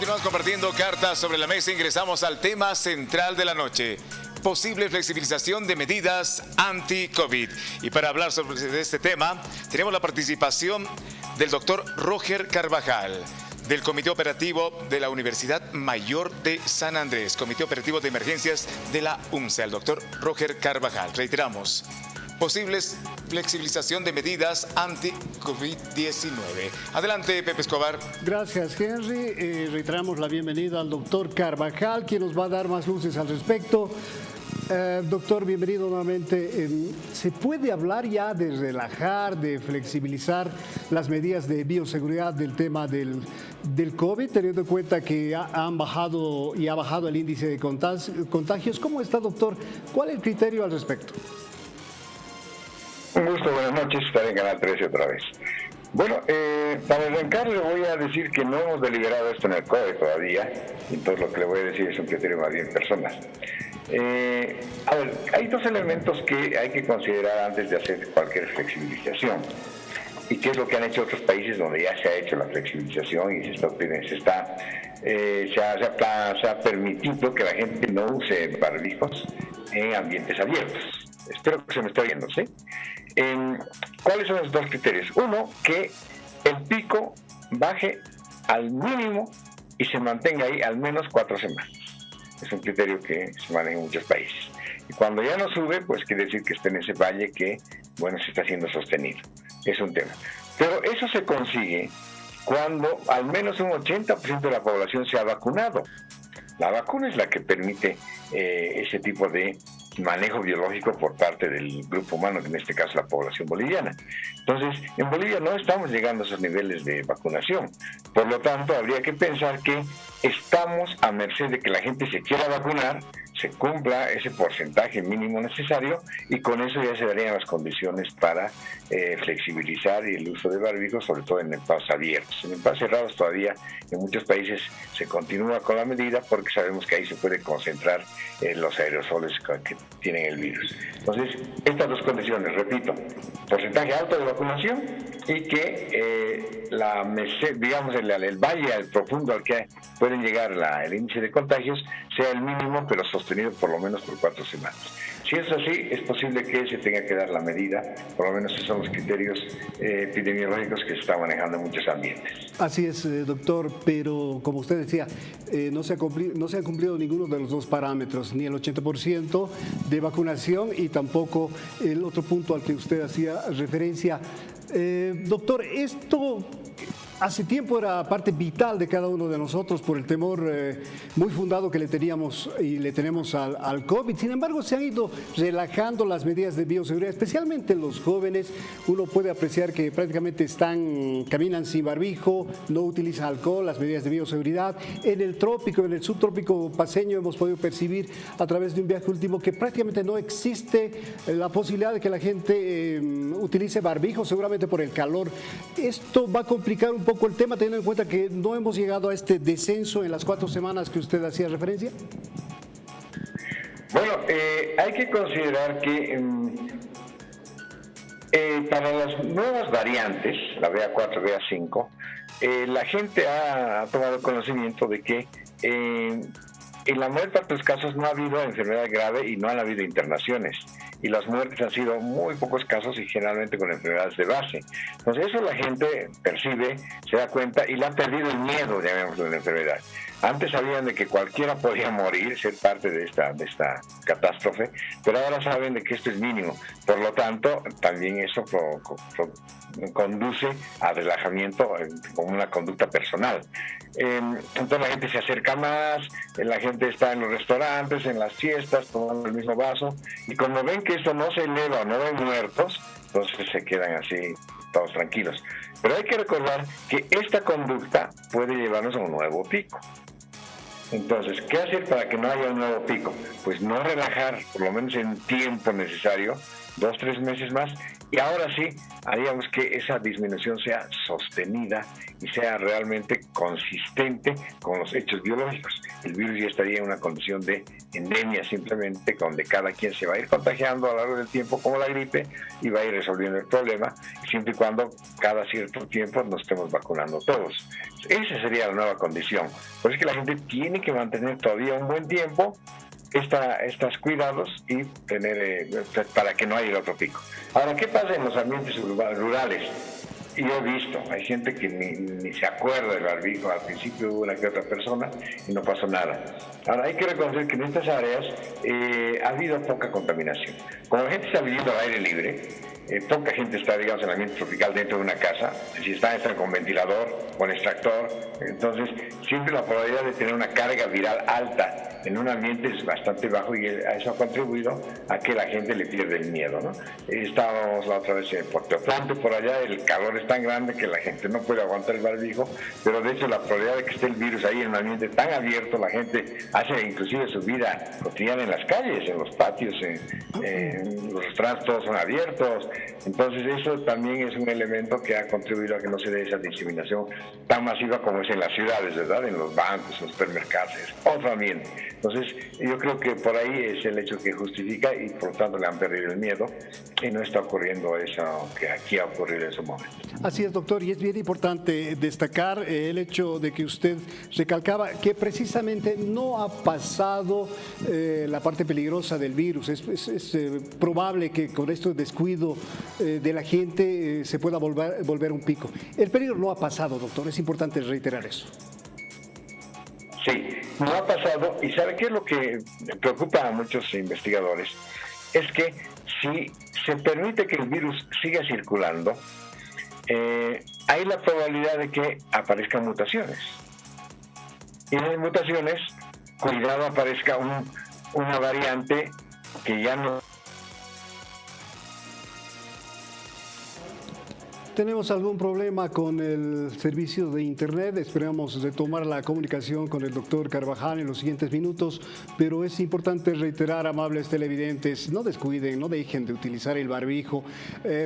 Continuamos compartiendo cartas sobre la mesa. Ingresamos al tema central de la noche. Posible flexibilización de medidas anti-COVID. Y para hablar sobre este tema, tenemos la participación del doctor Roger Carvajal, del Comité Operativo de la Universidad Mayor de San Andrés, Comité Operativo de Emergencias de la UNCE, el doctor Roger Carvajal. Reiteramos, posibles flexibilización de medidas anti-COVID-19. Adelante, Pepe Escobar. Gracias, Henry. Reiteramos la bienvenida al doctor Carvajal, quien nos va a dar más luces al respecto. Doctor, bienvenido nuevamente. ¿Se puede hablar ya de relajar, de flexibilizar las medidas de bioseguridad del tema del COVID, teniendo en cuenta que han bajado y ha bajado el índice de contagios? ¿Cómo está, doctor? ¿Cuál es el criterio al respecto? Un gusto, buenas noches, estar en Canal 13 otra vez. Bueno, para arrancar le voy a decir que no hemos deliberado esto en el COE todavía, entonces lo que le voy a decir es un criterio más bien personal. A ver, hay dos elementos que hay que considerar antes de hacer cualquier flexibilización. ¿Y qué es lo que han hecho otros países donde ya se ha hecho la flexibilización y se ha permitido que la gente no use barbijos en ambientes abiertos? Espero que se me esté viendo, ¿sí? ¿Cuáles son los dos criterios? Uno, que el pico baje al mínimo y se mantenga ahí al menos 4 semanas. Es un criterio que se maneja en muchos países. Y cuando ya no sube, pues quiere decir que está en ese valle que, bueno, se está haciendo sostenido. Es un tema. Pero eso se consigue cuando al menos un 80% de la población se ha vacunado. La vacuna es la que permite ese tipo de manejo biológico por parte del grupo humano, que en este caso es la población boliviana. Entonces, en Bolivia no estamos llegando a esos niveles de vacunación. Por lo tanto, habría que pensar que estamos a merced de que la gente se quiera vacunar, se cumpla ese porcentaje mínimo necesario y con eso ya se darían las condiciones para flexibilizar el uso de barbijos, sobre todo en espacios abiertos. En espacios cerrados todavía en muchos países se continúa con la medida porque sabemos que ahí se puede concentrar los aerosoles que tienen el virus. Entonces, estas dos condiciones, repito, porcentaje alto de vacunación y que el valle al profundo al que pueden llegar el índice de contagios sea el mínimo, pero sostenido por lo menos por 4 semanas. Si es así, es posible que se tenga que dar la medida, por lo menos esos son los criterios epidemiológicos que se están manejando en muchos ambientes. Así es, doctor, pero como usted decía, no se han cumplido ninguno de los dos parámetros, ni el 80% de vacunación y tampoco el otro punto al que usted hacía referencia. Doctor, esto hace tiempo era parte vital de cada uno de nosotros por el temor muy fundado que le teníamos y le tenemos al COVID. Sin embargo, se han ido relajando las medidas de bioseguridad, especialmente los jóvenes. Uno puede apreciar que prácticamente caminan sin barbijo, no utilizan alcohol, las medidas de bioseguridad. En el trópico, en el subtrópico paceño hemos podido percibir a través de un viaje último que prácticamente no existe la posibilidad de que la gente utilice barbijo, seguramente por el calor. Esto va a complicar un poco el tema, teniendo en cuenta que no hemos llegado a este descenso en las 4 semanas que usted hacía referencia. Bueno, hay que considerar que para las nuevas variantes, la BA4, BA5, la gente ha tomado conocimiento de que en la mayor parte de los casos no ha habido enfermedad grave y no han habido internaciones. Y las muertes han sido muy pocos casos y generalmente con enfermedades de base. Entonces eso la gente percibe, se da cuenta y le ha perdido el miedo, llamémoslo, de la enfermedad. Antes sabían de que cualquiera podía morir, ser parte de esta catástrofe, pero ahora saben de que esto es mínimo. Por lo tanto, también eso conduce a relajamiento como una conducta personal. Entonces la gente se acerca más, la gente está en los restaurantes, en las fiestas, tomando el mismo vaso, y como ven que esto no se eleva, no ven muertos, entonces se quedan así todos tranquilos. Pero hay que recordar que esta conducta puede llevarnos a un nuevo pico. Entonces, ¿qué hacer para que no haya un nuevo pico? Pues no relajar, por lo menos en tiempo necesario, 2-3 meses más, Y ahora sí, haríamos que esa disminución sea sostenida y sea realmente consistente con los hechos biológicos. El virus ya estaría en una condición de endemia simplemente, donde cada quien se va a ir contagiando a lo largo del tiempo como la gripe y va a ir resolviendo el problema, siempre y cuando cada cierto tiempo nos estemos vacunando todos. Esa sería la nueva condición. Por eso es que la gente tiene que mantener todavía un buen tiempo estos cuidados y tener para que no haya el otro pico. Ahora, ¿qué pasa en los ambientes rurales? Y yo he visto, hay gente que ni se acuerda del barbijo, al principio hubo una que otra persona y no pasó nada. Ahora, hay que reconocer que en estas áreas ha habido poca contaminación. Como la gente está viviendo al aire libre, poca gente está, digamos, en el ambiente tropical dentro de una casa. Si están con ventilador, con extractor, entonces siempre la probabilidad de tener una carga viral alta en un ambiente es bastante bajo, y eso ha contribuido a que la gente le pierda el miedo, ¿no? Estábamos la otra vez en Puerto Plata, por allá el calor es tan grande que la gente no puede aguantar el barbijo, pero de hecho la probabilidad de que esté el virus ahí en un ambiente tan abierto, la gente hace inclusive su vida cotidiana en las calles, en los patios, en los restaurantes, todos son abiertos. Entonces eso también es un elemento que ha contribuido a que no se dé esa diseminación tan masiva como es en las ciudades, ¿verdad? En los bancos, en los supermercados, es otro ambiente. Entonces yo creo que por ahí es el hecho que justifica, y por lo tanto le han perdido el miedo y no está ocurriendo eso que aquí ha ocurrido en su momento. Así es, doctor, y es bien importante destacar el hecho de que usted recalcaba que precisamente no ha pasado la parte peligrosa del virus. Es probable que con este descuido de la gente se pueda volver un pico. El peligro no ha pasado, doctor, es importante reiterar eso. Sí, no ha pasado, y ¿sabe qué es lo que preocupa a muchos investigadores? Es que si se permite que el virus siga circulando, hay la probabilidad de que aparezcan mutaciones. Y en las mutaciones, cuidado, aparezca una variante que ya no... Tenemos algún problema con el servicio de internet, esperamos retomar la comunicación con el doctor Carvajal en los siguientes minutos, pero es importante reiterar, amables televidentes, no descuiden, no dejen de utilizar el barbijo,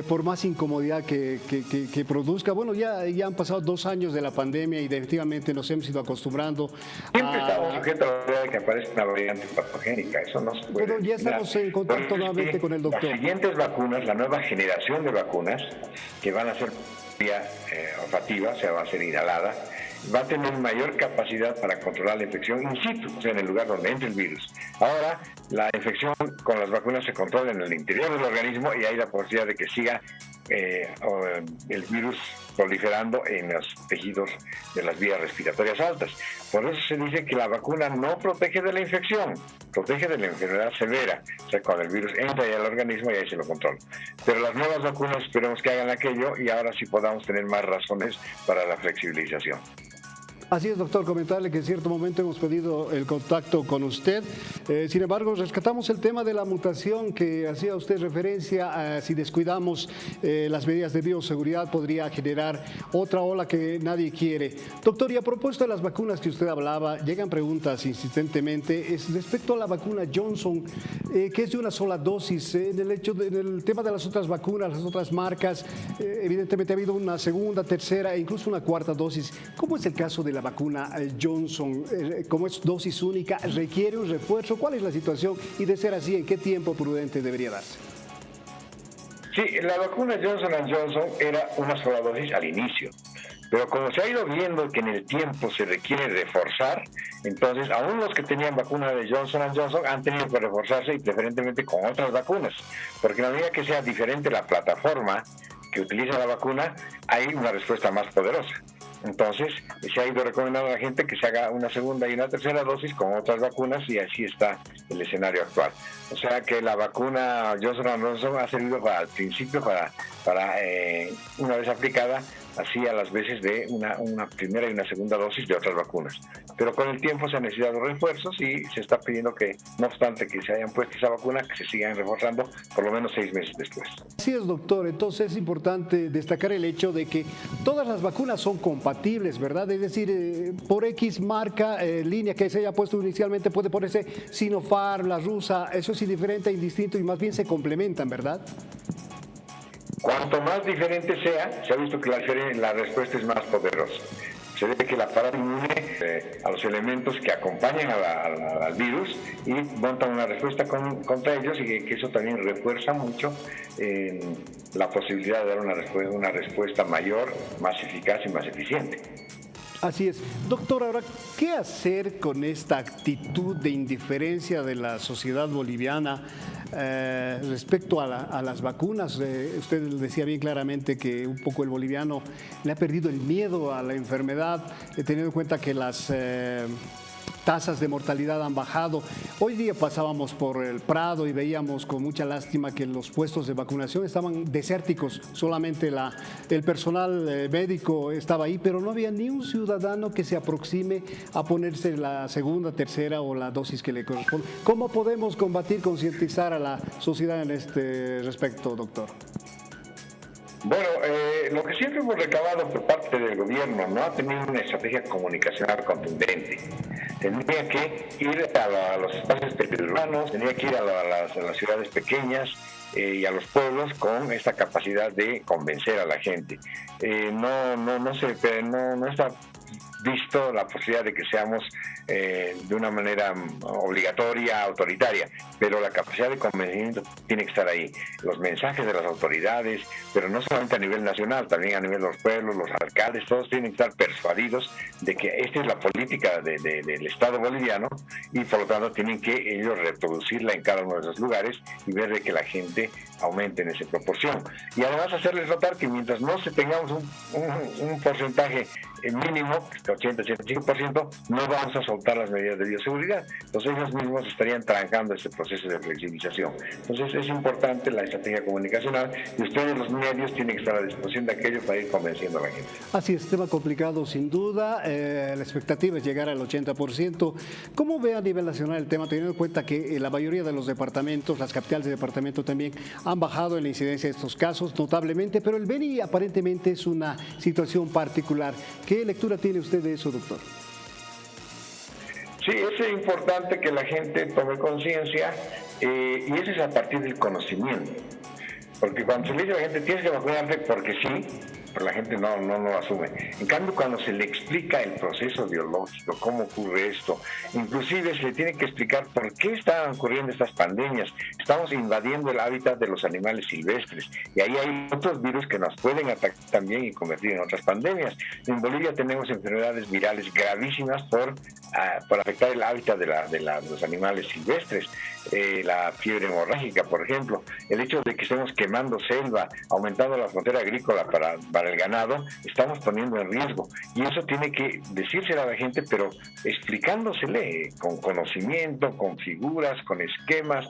por más incomodidad que produzca. Bueno, ya han pasado 2 años de la pandemia y definitivamente nos hemos ido acostumbrando. Siempre estamos sujetos a la idea de que aparezca una variante patogénica, eso no se puede. Bueno, ya estamos en contacto nuevamente con el doctor. Las siguientes vacunas, la nueva generación de vacunas, que van a ser vía olfativa, o sea, va a ser inhalada, va a tener mayor capacidad para controlar la infección in situ, o sea, en el lugar donde entra el virus. Ahora, la infección con las vacunas se controla en el interior del organismo y hay la posibilidad de que siga el virus proliferando en los tejidos de las vías respiratorias altas. Por eso se dice que la vacuna no protege de la infección, protege de la enfermedad severa, o sea, cuando el virus entra ya al organismo y ahí se lo controla. Pero las nuevas vacunas esperemos que hagan aquello y ahora sí podamos tener más razones para la flexibilización. Así es, doctor, comentarle que en cierto momento hemos pedido el contacto con usted. Sin embargo, rescatamos el tema de la mutación que hacía usted referencia. Si descuidamos las medidas de bioseguridad, podría generar otra ola que nadie quiere. Doctor, y a propósito de las vacunas que usted hablaba, llegan preguntas insistentemente. Es respecto a la vacuna Johnson, que es de una sola dosis. En el tema de las otras vacunas, las otras marcas, evidentemente ha habido una segunda, tercera e incluso una cuarta dosis. ¿Cómo es el caso de la vacuna Johnson? Como es dosis única, ¿requiere un refuerzo? ¿Cuál es la situación? Y de ser así, ¿en qué tiempo prudente debería darse? Sí, la vacuna Johnson & Johnson era una sola dosis al inicio, pero como se ha ido viendo que en el tiempo se requiere reforzar, entonces aún los que tenían vacuna de Johnson & Johnson han tenido que reforzarse, y preferentemente con otras vacunas, porque a medida que sea diferente la plataforma que utiliza la vacuna, hay una respuesta más poderosa. Entonces, se ha ido recomendando a la gente que se haga una segunda y una tercera dosis con otras vacunas, y así está el escenario actual. O sea que la vacuna Johnson & Johnson ha servido al principio para una vez aplicada, así a las veces de una primera y una segunda dosis de otras vacunas. Pero con el tiempo se han necesitado refuerzos y se está pidiendo que, no obstante que se hayan puesto esa vacuna, que se sigan reforzando por lo menos 6 meses después. Así es, doctor. Entonces es importante destacar el hecho de que todas las vacunas son compatibles, ¿verdad? Es decir, por X marca, línea que se haya puesto inicialmente, puede ponerse Sinopharm, la rusa, eso es indiferente e indistinto y más bien se complementan, ¿verdad? Cuanto más diferente sea, se ha visto que la respuesta es más poderosa. Se ve que el aparato inmune a los elementos que acompañan al virus y montan una respuesta contra ellos, y que eso también refuerza mucho la posibilidad de dar una respuesta mayor, más eficaz y más eficiente. Así es. Doctor, ahora, ¿qué hacer con esta actitud de indiferencia de la sociedad boliviana respecto a las vacunas? Usted decía bien claramente que un poco el boliviano le ha perdido el miedo a la enfermedad, teniendo en cuenta que las tasas de mortalidad han bajado. Hoy día pasábamos por el Prado y veíamos con mucha lástima que los puestos de vacunación estaban desérticos, solamente el personal médico estaba ahí, pero no había ni un ciudadano que se aproxime a ponerse la segunda, tercera o la dosis que le corresponde. ¿Cómo podemos combatir, concientizar a la sociedad en este respecto, doctor? Bueno, lo que siempre hemos recabado por parte del gobierno no ha tenido una estrategia comunicacional contundente. Tendría que ir a los espacios periurbanos, tendría que ir a las ciudades pequeñas y a los pueblos con esta capacidad de convencer a la gente. No está visto la posibilidad de que seamos de una manera obligatoria, autoritaria, pero la capacidad de convencimiento tiene que estar ahí. Los mensajes de las autoridades, pero no solamente a nivel nacional, también a nivel de los pueblos, los alcaldes, todos tienen que estar persuadidos de que esta es la política del Estado boliviano, y por lo tanto tienen que ellos reproducirla en cada uno de esos lugares y ver de que la gente aumente en esa proporción. Y además hacerles notar que mientras no tengamos un porcentaje mínimo, 80-85%, no vamos a soltar las medidas de bioseguridad. Entonces ellos mismos estarían trancando este proceso de flexibilización. Entonces es importante la estrategia comunicacional, y ustedes, los medios, tienen que estar a disposición de aquello para ir convenciendo a la gente. Así es, tema complicado sin duda. La expectativa es llegar al 80%. ¿Cómo ve a nivel nacional el tema, teniendo en cuenta que la mayoría de los departamentos, las capitales de departamento también, han bajado en la incidencia de estos casos notablemente, pero el Beni aparentemente es una situación particular? ¿Qué lectura tiene usted de eso, doctor? Sí, es importante que la gente tome conciencia, y eso es a partir del conocimiento. Porque cuando se le dice a la gente tienes que vacunarte porque sí, pero la gente no lo asume. En cambio, cuando se le explica el proceso biológico, cómo ocurre esto, inclusive se le tiene que explicar por qué están ocurriendo estas pandemias. Estamos invadiendo el hábitat de los animales silvestres, y ahí hay otros virus que nos pueden atacar también y convertir en otras pandemias. En Bolivia tenemos enfermedades virales gravísimas por afectar el hábitat de los animales silvestres. La fiebre hemorrágica, por ejemplo, el hecho de que estemos quemando selva, aumentando la frontera agrícola para el ganado, estamos poniendo en riesgo, y eso tiene que decírselo a la gente, pero explicándosele con conocimiento, con figuras, con esquemas,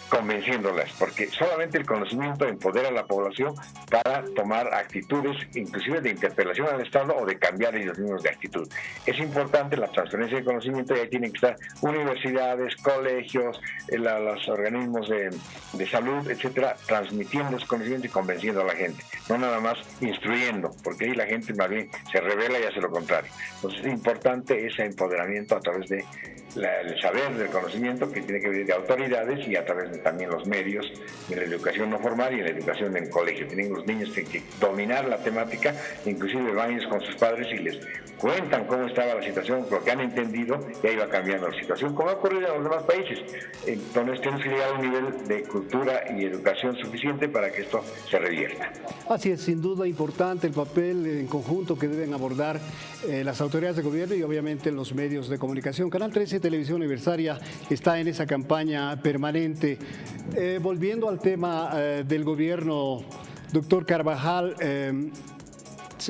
convenciéndolas, porque solamente el conocimiento empodera a la población para tomar actitudes, inclusive de interpelación al Estado o de cambiar ellos mismos de actitud. Es importante la transferencia de conocimiento, y ahí tienen que estar universidades, colegios, los organismos de salud, etcétera, transmitiendo ese conocimiento y convenciendo a la gente, no nada más instruyendo, porque ahí la gente más bien se revela y hace lo contrario. Entonces es importante ese empoderamiento a través de el saber, del conocimiento, que tiene que venir de autoridades, y a través de también los medios, en la educación no formal y en la educación en el colegio. Tienen los niños que dominar la temática, inclusive van ellos con sus padres y les cuentan cómo estaba la situación, lo que han entendido, y ahí va cambiando la situación, como ha ocurrido en los demás países. Entonces tenemos que llegar a un nivel de cultura y educación suficiente para que esto se revierta. Así es, sin duda importante el papel en conjunto que deben abordar las autoridades de gobierno y obviamente los medios de comunicación. Canal 13 Televisión Universitaria está en esa campaña permanente. Volviendo al tema del gobierno, doctor Carvajal,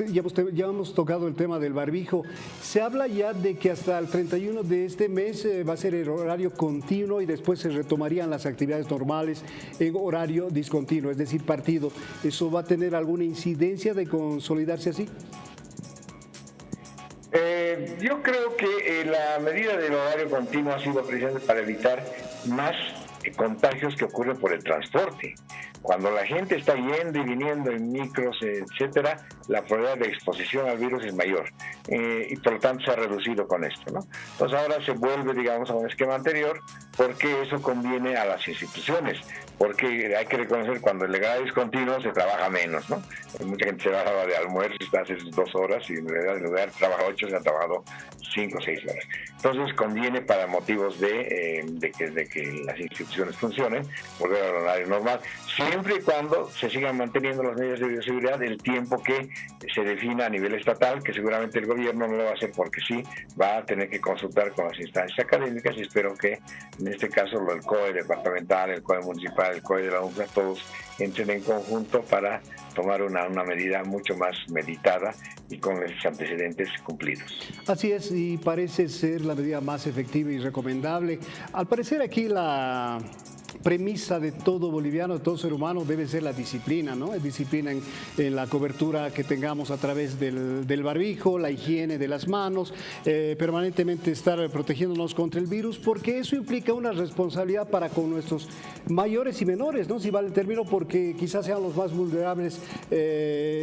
ya hemos tocado el tema del barbijo. Se habla ya de que hasta el 31 de este mes va a ser el horario continuo, y después se retomarían las actividades normales en horario discontinuo, es decir, partido. ¿Eso va a tener alguna incidencia de consolidarse así? Yo creo que la medida del horario continuo ha sido precisamente para evitar más contagios que ocurren por el transporte. Cuando la gente está yendo y viniendo en micros, etcétera, la probabilidad de exposición al virus es mayor, y por lo tanto se ha reducido con esto, ¿no? Entonces ahora se vuelve, digamos, a un esquema anterior, porque eso conviene a las instituciones. porque hay que reconocer cuando el grado es continuo se trabaja menos, ¿no? Mucha gente se baja de almuerzo, hace 2 horas y en realidad en lugar de trabajar 8 se han trabajado 5 o 6 horas. Entonces conviene para motivos de que las instituciones funcionen, volver al horario normal, siempre y cuando se sigan manteniendo las medidas de bioseguridad el tiempo que se defina a nivel estatal, que seguramente el gobierno no lo va a hacer porque sí, va a tener que consultar con las instancias académicas y espero que en este caso el COE departamental, el COE municipal, el COE de la UNCLA, todos entren en conjunto para tomar una medida mucho más meditada y con los antecedentes cumplidos. Así es, y parece ser la medida más efectiva y recomendable. Al parecer aquí la premisa de todo boliviano, de todo ser humano, debe ser la disciplina, ¿no? Disciplina en la cobertura que tengamos a través del barbijo, la higiene de las manos, permanentemente estar protegiéndonos contra el virus, porque eso implica una responsabilidad para con nuestros mayores y menores, ¿no? Si vale el término, porque quizás sean los más vulnerables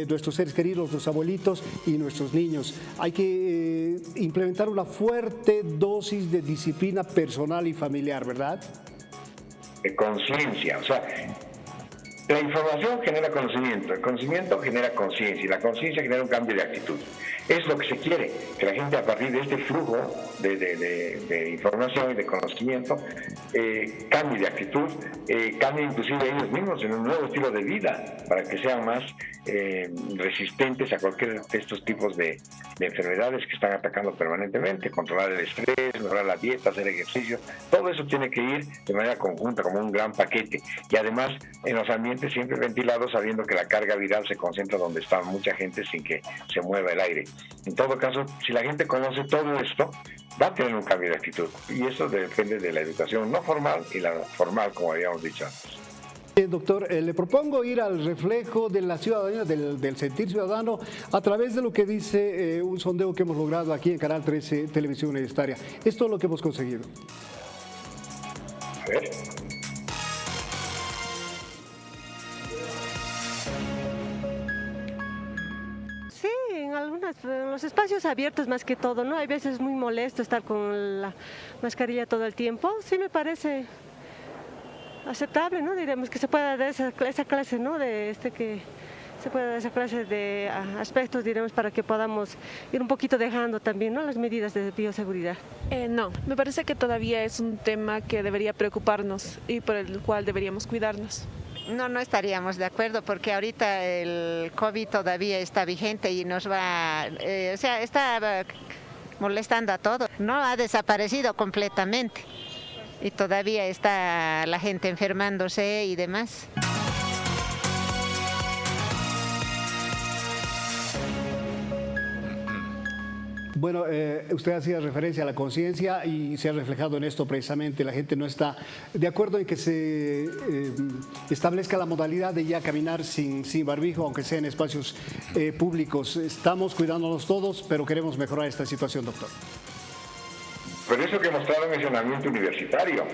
nuestros seres queridos, los abuelitos y nuestros niños. Hay que implementar una fuerte dosis de disciplina personal y familiar, ¿verdad? De conciencia, o sea, la información genera conocimiento, el conocimiento genera conciencia y la conciencia genera un cambio de actitud. Es lo que se quiere, que la gente a partir de este flujo de información y de conocimiento cambie de actitud, cambie inclusive ellos mismos en un nuevo estilo de vida para que sean más resistentes a cualquier de estos tipos de enfermedades que están atacando permanentemente, controlar el estrés, mejorar la dieta, hacer ejercicio, todo eso tiene que ir de manera conjunta como un gran paquete y además en los ambientes siempre ventilados sabiendo que la carga viral se concentra donde está mucha gente sin que se mueva el aire. En todo caso, si la gente conoce todo esto, va a tener un cambio de actitud y eso depende de la educación no formal y la formal, como habíamos dicho antes. Doctor, le propongo ir al reflejo de la ciudadanía, del sentir ciudadano, a través de lo que dice un sondeo que hemos logrado aquí en Canal 13 Televisión Universitaria. Esto es lo que hemos conseguido. A ver. Sí, en los espacios abiertos más que todo, ¿no? Hay veces muy molesto estar con la mascarilla todo el tiempo. Sí me parece aceptable, ¿no? Diremos que se pueda dar esa clase, ¿no? Que se pueda dar esa clase de aspectos, diremos, para que podamos ir un poquito dejando también, ¿no? Las medidas de bioseguridad. No, me parece que todavía es un tema que debería preocuparnos y por el cual deberíamos cuidarnos. No estaríamos de acuerdo porque ahorita el COVID todavía está vigente y nos va, está molestando a todos. No ha desaparecido completamente y todavía está la gente enfermándose y demás. Bueno, usted hacía referencia a la conciencia y se ha reflejado en esto precisamente. La gente no está de acuerdo en que se establezca la modalidad de ya caminar sin barbijo, aunque sea en espacios públicos. Estamos cuidándonos todos, pero queremos mejorar esta situación, doctor. Pero eso que mostraron es un ambiente universitario.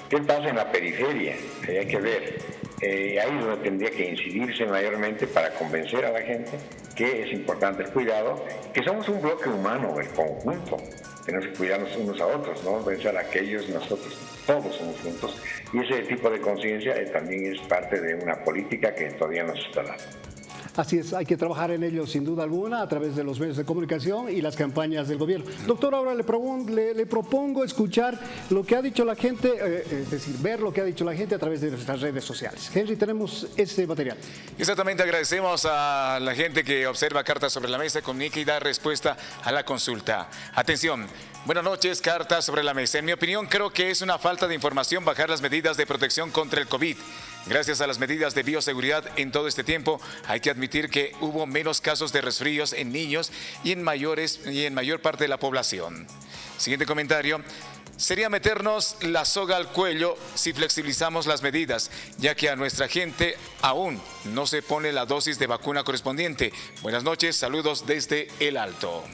¿Qué pasa en la periferia? Hay que ver. Ahí es donde tendría que incidirse mayormente para convencer a la gente que es importante el cuidado, que somos un bloque humano, el conjunto. Tenemos que cuidarnos unos a otros, no pensar aquellos, nosotros, todos somos juntos. Y ese tipo de conciencia también es parte de una política que todavía nos está dando. Así es, hay que trabajar en ello sin duda alguna a través de los medios de comunicación y las campañas del gobierno. Doctor, ahora le propongo escuchar lo que ha dicho la gente, es decir, ver lo que ha dicho la gente a través de nuestras redes sociales. Henry, tenemos este material. Exactamente, agradecemos a la gente que observa Cartas sobre la Mesa, comunica y da respuesta a la consulta. Atención. Buenas noches, Cartas sobre la Mesa. En mi opinión, creo que es una falta de información bajar las medidas de protección contra el COVID. Gracias a las medidas de bioseguridad en todo este tiempo, hay que admitir que hubo menos casos de resfríos en niños y en mayor parte de la población. Siguiente comentario. Sería meternos la soga al cuello si flexibilizamos las medidas, ya que a nuestra gente aún no se pone la dosis de vacuna correspondiente. Buenas noches, saludos desde El Alto.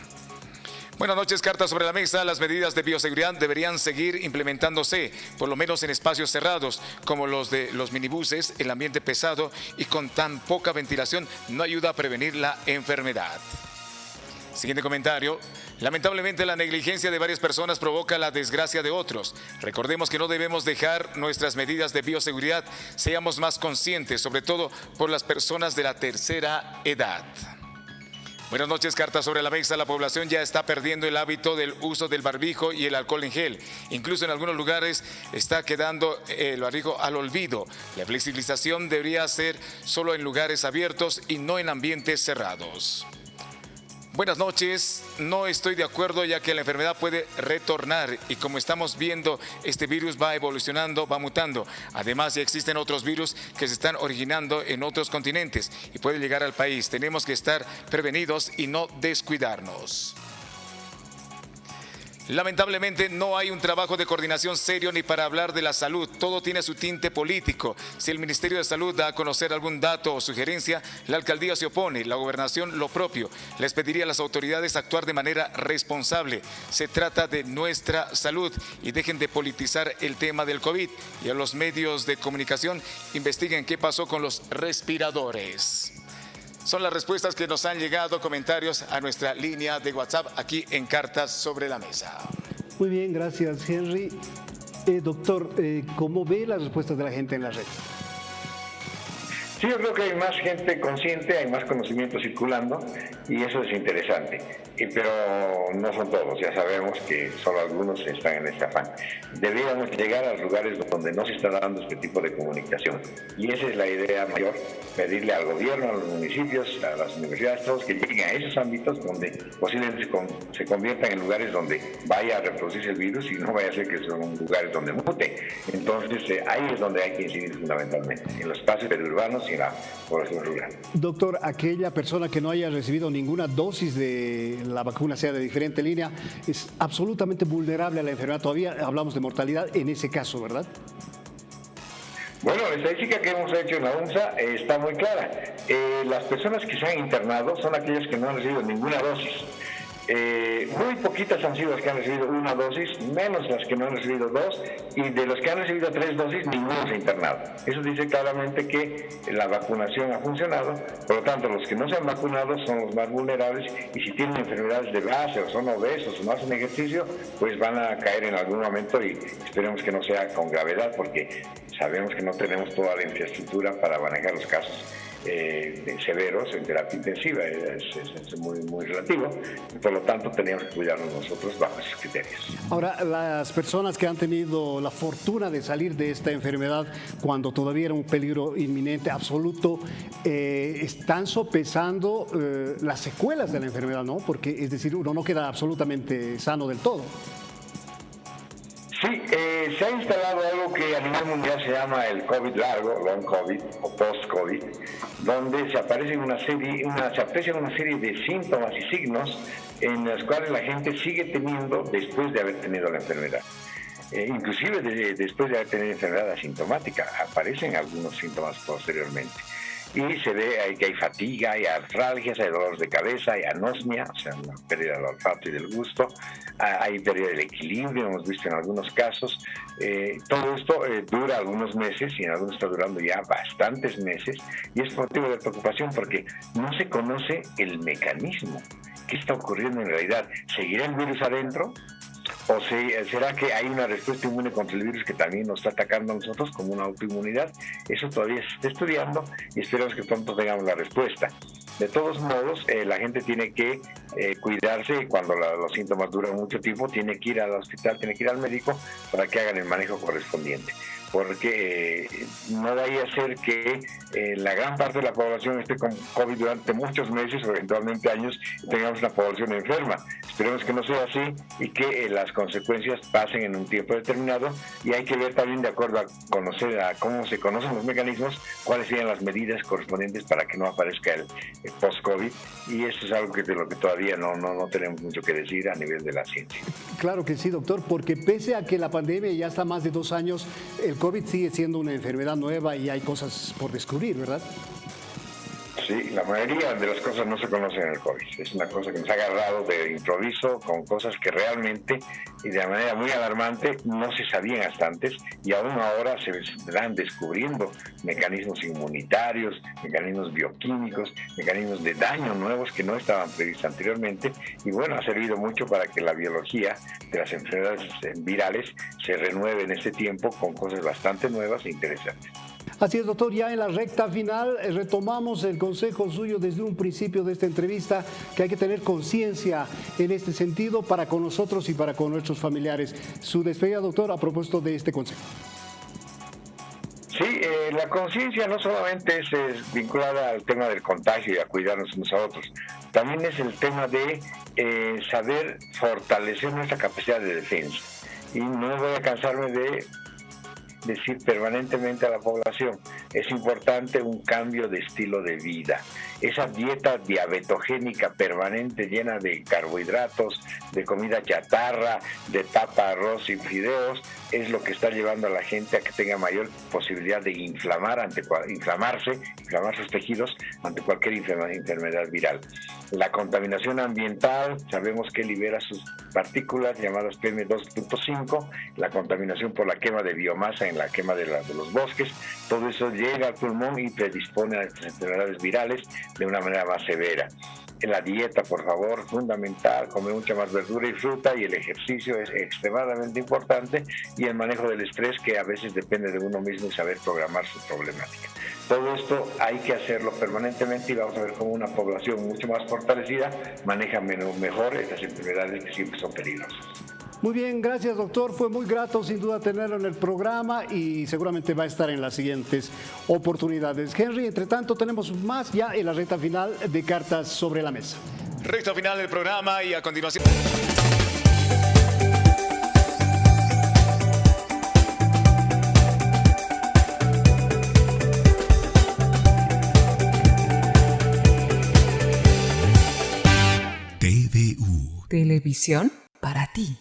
Buenas noches, Cartas sobre la Mesa. Las medidas de bioseguridad deberían seguir implementándose, por lo menos en espacios cerrados, como los de los minibuses. El ambiente pesado y con tan poca ventilación no ayuda a prevenir la enfermedad. Siguiente comentario. Lamentablemente, la negligencia de varias personas provoca la desgracia de otros. Recordemos que no debemos dejar nuestras medidas de bioseguridad. Seamos más conscientes, sobre todo por las personas de la tercera edad. Buenas noches, Cartas sobre la Mesa. La población ya está perdiendo el hábito del uso del barbijo y el alcohol en gel. Incluso en algunos lugares está quedando el barbijo al olvido. La flexibilización debería ser solo en lugares abiertos y no en ambientes cerrados. Buenas noches, no estoy de acuerdo ya que la enfermedad puede retornar y como estamos viendo, este virus va evolucionando, va mutando. Además, ya existen otros virus que se están originando en otros continentes y puede llegar al país. Tenemos que estar prevenidos y no descuidarnos. Lamentablemente no hay un trabajo de coordinación serio ni para hablar de la salud. Todo tiene su tinte político. Si el Ministerio de Salud da a conocer algún dato o sugerencia, la alcaldía se opone, la gobernación lo propio. Les pediría a las autoridades actuar de manera responsable. Se trata de nuestra salud y dejen de politizar el tema del COVID. Y a los medios de comunicación investiguen qué pasó con los respiradores. Son las respuestas que nos han llegado, comentarios a nuestra línea de WhatsApp aquí en Cartas sobre la Mesa. Muy bien, gracias, Henry. Doctor, ¿cómo ve las respuestas de la gente en la red? Sí, yo creo que hay más gente consciente, hay más conocimiento circulando y eso es interesante. Pero no son todos, ya sabemos que solo algunos están en este afán. Deberíamos llegar a los lugares donde no se está dando este tipo de comunicación. Y esa es la idea mayor, pedirle al gobierno, a los municipios, a las universidades, todos que lleguen a esos ámbitos donde posiblemente se conviertan en lugares donde vaya a reproducirse el virus y no vaya a ser que son lugares donde mute. Entonces ahí es donde hay que incidir fundamentalmente, en los espacios periurbanos y en la población rural. Doctor, aquella persona que no haya recibido ninguna dosis de la vacuna, sea de diferente línea, es absolutamente vulnerable a la enfermedad. Todavía hablamos de mortalidad en ese caso, ¿verdad? Bueno, la estadística que hemos hecho en la UNSA está muy clara. Las personas que se han internado son aquellas que no han recibido ninguna dosis. Muy poquitas han sido las que han recibido una dosis, menos las que no han recibido dos, y de los que han recibido 3 dosis, ninguno se ha internado. Eso dice claramente que la vacunación ha funcionado, por lo tanto los que no se han vacunado son los más vulnerables y si tienen enfermedades de base o son obesos o no hacen ejercicio, pues van a caer en algún momento y esperemos que no sea con gravedad porque sabemos que no tenemos toda la infraestructura para manejar los casos severos en terapia intensiva, es muy relativo, y por lo tanto teníamos que cuidarnos nosotros bajo esos criterios. Ahora, las personas que han tenido la fortuna de salir de esta enfermedad cuando todavía era un peligro inminente, absoluto, están sopesando las secuelas de la enfermedad, ¿no? Porque, es decir, uno no queda absolutamente sano del todo. Sí, se ha instalado algo que a nivel mundial se llama el COVID largo, long COVID o post-COVID, donde se aprecian una serie de síntomas y signos en los cuales la gente sigue teniendo después de haber tenido la enfermedad. Inclusive después de haber tenido enfermedad asintomática, aparecen algunos síntomas posteriormente. Y se ve que hay fatiga, hay artralgias, hay dolores de cabeza, hay anosmia, o sea, una pérdida del olfato y del gusto, hay pérdida del equilibrio, hemos visto en algunos casos. Todo esto dura algunos meses y en algunos está durando ya bastantes meses y es motivo de preocupación porque no se conoce el mecanismo. ¿Qué está ocurriendo en realidad? ¿Seguirá el virus adentro? ¿O será que hay una respuesta inmune contra el virus que también nos está atacando a nosotros como una autoinmunidad? Eso todavía se está estudiando y esperamos que pronto tengamos la respuesta. De todos modos, la gente tiene que cuidarse y cuando los síntomas duran mucho tiempo, tiene que ir al hospital, tiene que ir al médico para que hagan el manejo correspondiente. Porque no vaya a ser que la gran parte de la población esté con COVID durante muchos meses o eventualmente años y tengamos una población enferma. Esperemos que no sea así y que las consecuencias pasen en un tiempo determinado y hay que ver también de acuerdo a conocer a cómo se conocen los mecanismos, cuáles serían las medidas correspondientes para que no aparezca el post-COVID y eso es algo de lo que todavía no tenemos mucho que decir a nivel de la ciencia. Claro que sí, doctor, porque pese a que la pandemia ya está más de 2 años, el COVID sigue siendo una enfermedad nueva y hay cosas por descubrir, ¿verdad? Sí, la mayoría de las cosas no se conocen en el COVID. Es una cosa que nos ha agarrado de improviso con cosas que realmente y de manera muy alarmante no se sabían hasta antes, y aún ahora se están descubriendo mecanismos inmunitarios, mecanismos bioquímicos, mecanismos de daño nuevos que no estaban previstos anteriormente, y bueno, ha servido mucho para que la biología de las enfermedades virales se renueve en este tiempo con cosas bastante nuevas e interesantes. Así es, doctor, ya en la recta final retomamos el consejo suyo desde un principio de esta entrevista, que hay que tener conciencia en este sentido para con nosotros y para con nuestros familiares. Su despedida, doctor, a propósito de este consejo. Sí, la conciencia no solamente es vinculada al tema del contagio y a cuidarnos unos a otros, también es el tema de saber fortalecer nuestra capacidad de defensa. Y no voy a cansarme de decir permanentemente a la población, es importante un cambio de estilo de vida. Esa dieta diabetogénica permanente llena de carbohidratos, de comida chatarra, de papa, arroz y fideos, es lo que está llevando a la gente a que tenga mayor posibilidad de inflamar inflamar sus tejidos ante cualquier enfermedad viral. La contaminación ambiental, sabemos que libera sus partículas llamadas PM2.5, la contaminación por la quema de biomasa en la quema de los bosques, todo eso llega al pulmón y predispone a enfermedades virales de una manera más severa. En la dieta, por favor, fundamental, comer mucha más verdura y fruta, y el ejercicio es extremadamente importante, y el manejo del estrés, que a veces depende de uno mismo y saber programar su problemática. Todo esto hay que hacerlo permanentemente, y vamos a ver cómo una población mucho más fortalecida maneja mejor estas enfermedades que siempre son peligrosas. Muy bien, gracias, doctor. Fue muy grato sin duda tenerlo en el programa y seguramente va a estar en las siguientes oportunidades. Henry, entre tanto tenemos más ya en la recta final de Cartas sobre la Mesa. Recta final del programa y a continuación... TVU. Televisión para ti.